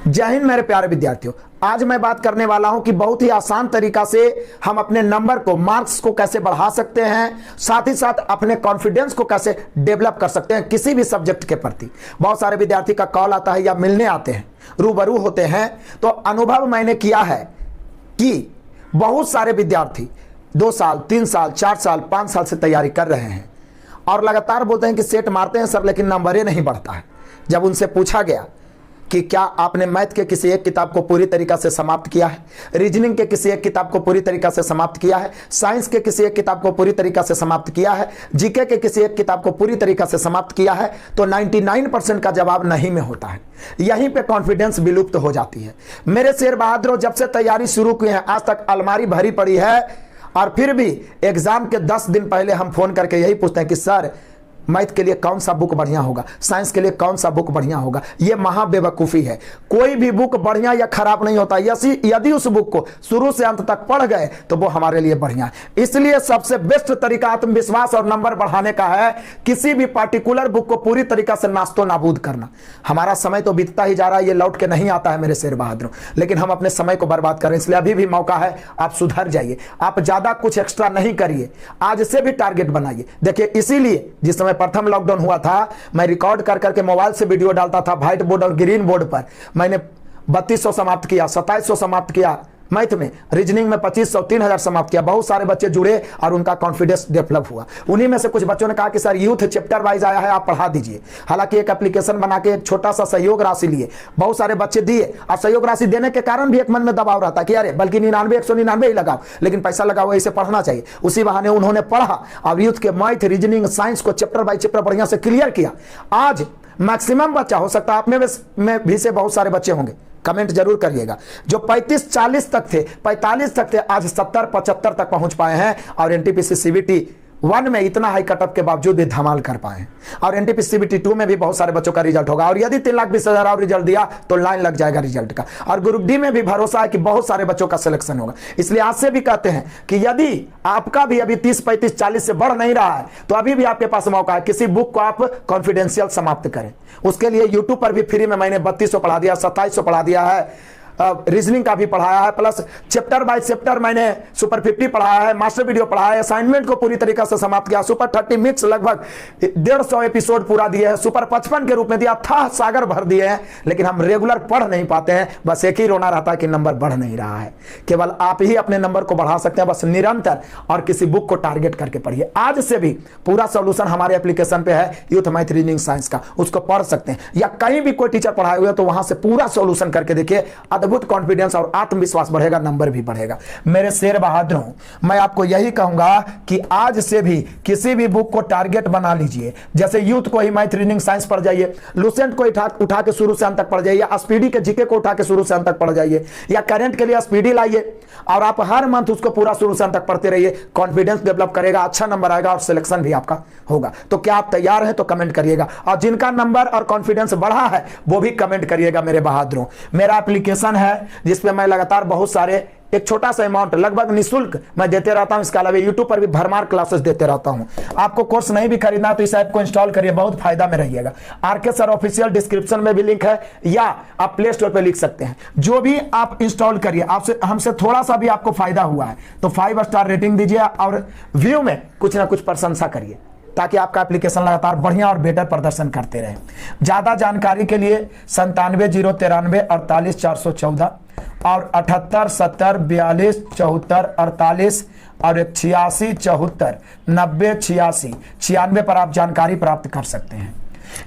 जय हिंद मेरे प्यारे विद्यार्थियों। आज मैं बात करने वाला हूं कि बहुत ही आसान तरीका से हम अपने नंबर को, मार्क्स को कैसे बढ़ा सकते हैं, साथ ही साथ अपने कॉन्फिडेंस को कैसे डेवलप कर सकते हैं किसी भी सब्जेक्ट के प्रति। बहुत सारे विद्यार्थी का कॉल आता है या मिलने आते हैं, रूबरू होते हैं, तो अनुभव मैंने किया है कि बहुत सारे विद्यार्थी 2 साल 3 साल 4 साल 5 साल से तैयारी कर रहे हैं और लगातार बोलते हैं कि सेट मारते हैं सर, लेकिन नंबर ही नहीं बढ़ता है। जब उनसे पूछा गया कि क्या आपने मैथ के किसी एक किताब को पूरी तरीका से समाप्त किया है, रीजनिंग के किसी एक किताब को पूरी तरीका से समाप्त किया है, साइंस के किसी एक किताब को पूरी तरीका से समाप्त किया है, जीके के किसी एक किताब को पूरी तरीका से समाप्त किया है, तो 99% का जवाब नहीं में होता है। यहीं पे कॉन्फिडेंस विलुप्त हो जाती है। मेरे शेर बहादुर, जब से तैयारी शुरू की है आज तक अलमारी भरी पड़ी है और फिर भी एग्जाम के 10 दिन पहले हम फोन करके यही पूछते हैं कि सर मैथ के लिए कौन सा बुक बढ़िया होगा, साइंस के लिए कौन सा बुक बढ़िया होगा। यह महा बेवकूफ़ी है। कोई भी बुक बढ़िया या खराब नहीं होता, यदि उस बुक को शुरू से अंत तक पढ़ गए तो वो हमारे लिए बढ़िया है। इसलिए सबसे बेस्ट तरीका आत्मविश्वास और नंबर बढ़ाने का है किसी भी पार्टिकुलर बुक को पूरी तरीका से नास्तो नाबूद करना। हमारा समय तो बीतता ही जा रहा है, ये लौट के नहीं आता है मेरे शेर बहादुर, लेकिन हम अपने समय को बर्बाद करें। इसलिए अभी भी मौका है, आप सुधर जाइए, आप ज्यादा कुछ एक्स्ट्रा नहीं करिए, आज से भी टारगेट बनाइए। देखिए, इसीलिए जिस समय प्रथम लॉकडाउन हुआ था, मैं रिकॉर्ड कर करके मोबाइल से वीडियो डालता था व्हाइट बोर्ड और ग्रीन बोर्ड पर। मैंने 3200 समाप्त किया, 2700 समाप्त किया मैथ में, रीजनिंग में 2500, 3000 समाप्त किया। बहुत सारे बच्चे जुड़े और उनका कॉन्फिडेंस डेवलप हुआ। उन्हीं में से कुछ बच्चों ने कहा कि सर यूथ चैप्टर वाइज आया है, आप पढ़ा दीजिए। हालांकि एक एप्लीकेशन बना के एक छोटा सा सहयोग राशि लिए, बहुत सारे बच्चे दिए और सहयोग राशि देने के कारण भी एक मन में दबाव रहता कि अरे बल्कि 99 199 ही लगाओ, लेकिन पैसा लगाओ, इसे पढ़ना चाहिए। उसी बहाने उन्होंने पढ़ा और यूथ के मैथ, रीजनिंग, साइंस को चैप्टर बाई चैप्टर बढ़िया से क्लियर किया। आज मैक्सिमम बच्चा, हो सकता है आप में भी से बहुत सारे बच्चे होंगे, कमेंट जरूर करिएगा, जो 35-40 तक थे, 45 तक थे, आज 70-75 तक पहुंच पाए हैं और एनटीपीसी सीबीटी 1 में इतना हाई कटअप के बावजूद भी धमाल कर पाए। और एनटीपीसी सीबीटी 2 में भी बहुत सारे बच्चों का रिजल्ट होगा और यदि 3,20,000 और रिजल्ट दिया तो लाइन लग जाएगा रिजल्ट का। और ग्रुप डी में भी भरोसा है कि बहुत सारे बच्चों का सिलेक्शन होगा। इसलिए आज से भी कहते हैं कि यदि आपका भी अभी 30, 35, 40 से बढ़ नहीं रहा है तो अभी भी आपके पास मौका है, किसी बुक को आप कॉन्फिडेंशियल समाप्त करें। उसके लिए यूट्यूब पर भी फ्री में मैंने 3200 पढ़ा दिया, 2700 पढ़ा दिया है, रीजनिंग का भी पढ़ाया है, प्लस चैप्टर बाय चैप्टर मैंने सुपर 50 पढ़ाया है, मास्टर वीडियो पढ़ाया है, असाइनमेंट को पूरी तरीके से समाप्त किया, सुपर 30 मिक्स लगभग 150 एपिसोड पूरा दिए हैं, सुपर 55 के रूप में दिया था, सागर भर दिए हैं। लेकिन हम रेगुलर पढ़ नहीं पाते हैं, बस एक ही रोना रहता है कि नंबर बढ़ नहीं रहा है। केवल आप ही अपने नंबर को बढ़ा सकते हैं, बस निरंतर और किसी बुक को टारगेट करके पढ़िए। आज से भी पूरा सोल्यूशन हमारे एप्लीकेशन पे है, यूथ मैथ रीजनिंग साइंस का, उसको पढ़ सकते हैं, या कहीं भी कोई टीचर पढ़ाए हुए तो वहां से पूरा सोल्यूशन करके देखिए। अद्भुत कॉन्फिडेंस और आत्मविश्वास बढ़ेगा, नंबर भी बढ़ेगा। मेरे शेर बहादुरों, मैं आपको यही कहूंगा कि आज से भी किसी भी बुक को टारगेट बना लीजिए। जैसे यूथ को ही मैथ रीजनिंग साइंस पढ़ जाइए, लुसेंट को उठा के शुरू से अंत तक पढ़ जाइए, या स्पीडी के जीके को उठा के शुरू से अंत तक पढ़ जाइए, या करंट के लिए स्पीडी लाइए और आप हर मंथ उसको पूरा शुरू से अंत तक पढ़ते रहिए। कॉन्फिडेंस डेवलप करेगा, अच्छा नंबर आएगा और सिलेक्शन भी आपका होगा। तो क्या आप तैयार हैं? तो कमेंट करिएगा, और जिनका नंबर और कॉन्फिडेंस बढ़ा है वो भी कमेंट करिएगा मेरे बहादुरों। मेरा एप्लीकेशन है जिसपे मैं लगातार बहुत सारे, एक छोटा सा अमाउंट लगभग निःशुल्क मैं देते रहता हूं। इसके अलावा यूट्यूब पर भी भरमार क्लासेस देते रहता हूं। आपको कोर्स नहीं भी खरीदना तो इस ऐप को इंस्टॉल करिए, बहुत फायदा में रहिएगा। आरके सर ऑफिशियल डिस्क्रिप्शन में भी लिंक है, या आप प्ले स्टोर पर लिख सकते हैं। जो भी आप इंस्टॉल करिए, आपसे हमसे थोड़ा सा भी आपको फायदा हुआ है तो 5 स्टार रेटिंग दीजिए और व्यू में कुछ ना कुछ प्रशंसा करिए, ताकि आपका एप्लीकेशन लगातार बढ़िया और बेटर प्रदर्शन करते रहे। ज्यादा जानकारी के लिए 97 093 48 414 और 78 70 42 74 48 और 86 74 90 86 96 पर आप जानकारी प्राप्त कर सकते हैं।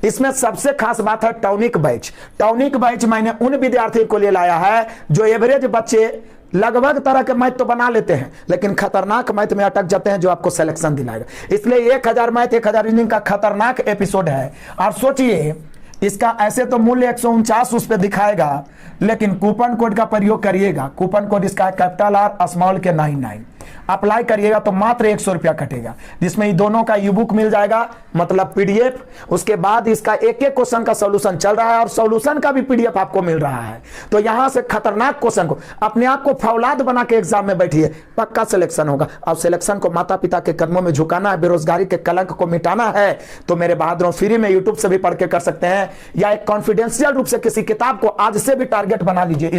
इसमें सबसे खास बात है टॉनिक बैच। टॉनिक बैच मैंने उन विद्यार्थियों को लिए लाया है जो एवरेज बच्चे लगभग तरह के मैथ तो बना लेते हैं, लेकिन खतरनाक मैथ में अटक जाते हैं, जो आपको सिलेक्शन दिलाएगा। इसलिए 1000 मैथ 1000 रीजनिंग का खतरनाक एपिसोड है। और सोचिए, इसका ऐसे तो मूल्य 149 उस पर दिखाएगा, लेकिन कूपन कोड का प्रयोग करिएगा। कूपन कोड इसका कैपिटल R स्मॉल के 99। अप्लाई करिएगा तो मात्र 100 रुपया कटेगा, जिसमें ये दोनों का ई-बुक मिल जाएगा, मतलब पीडीएफ। उसके बाद इसका एक एक क्वेश्चन का सॉल्यूशन चल रहा है और सॉल्यूशन का भी पीडीएफ आपको मिल रहा है। तो यहां से खतरनाक क्वेश्चन को अपने आप को फौलाद बना के एग्जाम में बैठिए, पक्का सिलेक्शन होगा। और सिलेक्शन को माता पिता के कदमों में झुकाना है, बेरोजगारी के कलंक को मिटाना है, तो मेरे बहादुरों फ्री में यूट्यूब से भी पढ़ के कर सकते हैं, या एक कॉन्फिडेंशियल रूप से किसी किताब को आज से भी टारगेट बना लीजिए।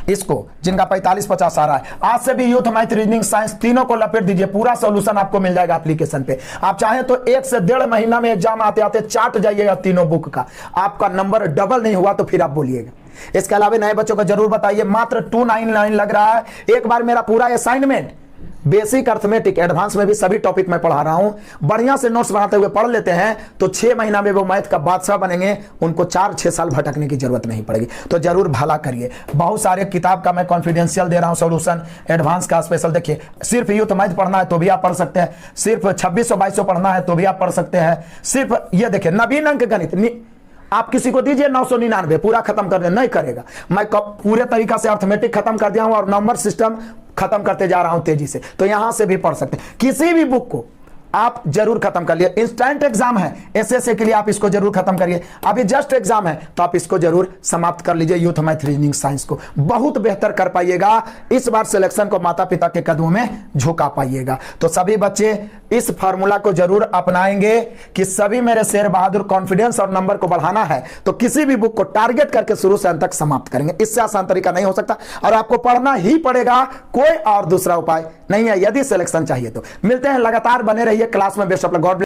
इसको जिनका 45-50 आ रहा है, आज से भी यूथ, मैथ, रीजनिंग, साइंस तीनों को लपेट दीजिए, पूरा सॉल्यूशन आपको मिल जाएगा एप्लीकेशन पे। आप चाहे तो 1 से 1.5 महीना में एग्जाम आते आते चाट जाइएगा तीनों बुक का। आपका नंबर डबल नहीं हुआ तो फिर आप बोलिएगा। इसके अलावा नए बच्चों को जरूर बताइए, मात्र 299 लग रहा है। एक बार मेरा पूरा असाइनमेंट बेसिक अर्थमेटिक एडवांस में भी सभी टॉपिक मैं पढ़ा रहा हूं, बढ़िया से नोट्स बनाते हुए पढ़ लेते हैं तो 6 महीना में वो मैथ का बादशाह बनेंगे, उनको 4-6 साल भटकने की जरूरत नहीं पड़ेगी। तो जरूर भला करिए। बहुत सारे किताब का मैं कॉन्फिडेंशियल दे रहा हूं सॉल्यूशन, एडवांस का स्पेशल। देखिए, सिर्फ यूथ मैथ पढ़ना है तो भी आप पढ़ सकते हैं, सिर्फ 2600-2200 पढ़ना है तो भी आप पढ़ सकते हैं। सिर्फ ये देखिए, नवीन अंक गणित आप किसी को दीजिए 999 पूरा खत्म कर दे, नहीं करेगा। मैं पूरे तरीका से अर्थमेटिक खत्म कर दिया हूं और नंबर सिस्टम खत्म करते जा रहा हूं तेजी से, तो यहां से भी पढ़ सकते हैं। किसी भी बुक को आप जरूर खत्म कर लिए। इंस्टेंट एग्जाम है एसएससी के लिए, आप इसको जरूर खत्म करिए। अभी जस्ट एग्जाम है तो आप इसको जरूर समाप्त कर लीजिए। यूथ मैथ रीजनिंग साइंस को बहुत बेहतर कर पाइएगा। इस बार सिलेक्शन को माता पिता के कदमों में झुका पाइएगा। तो सभी बच्चे इस फार्मूला को जरूर अपनाएंगे कि सभी मेरे शेर बहादुर कॉन्फिडेंस और नंबर को बढ़ाना है तो किसी भी बुक को टारगेट करके शुरू से अंत तक समाप्त करेंगे। इससे आसान तरीका नहीं हो सकता और आपको पढ़ना ही पड़ेगा, कोई और दूसरा उपाय नहीं है यदि सिलेक्शन चाहिए तो। मिलते हैं, लगातार बने रहिए क्लास में। Best of luck, God bless.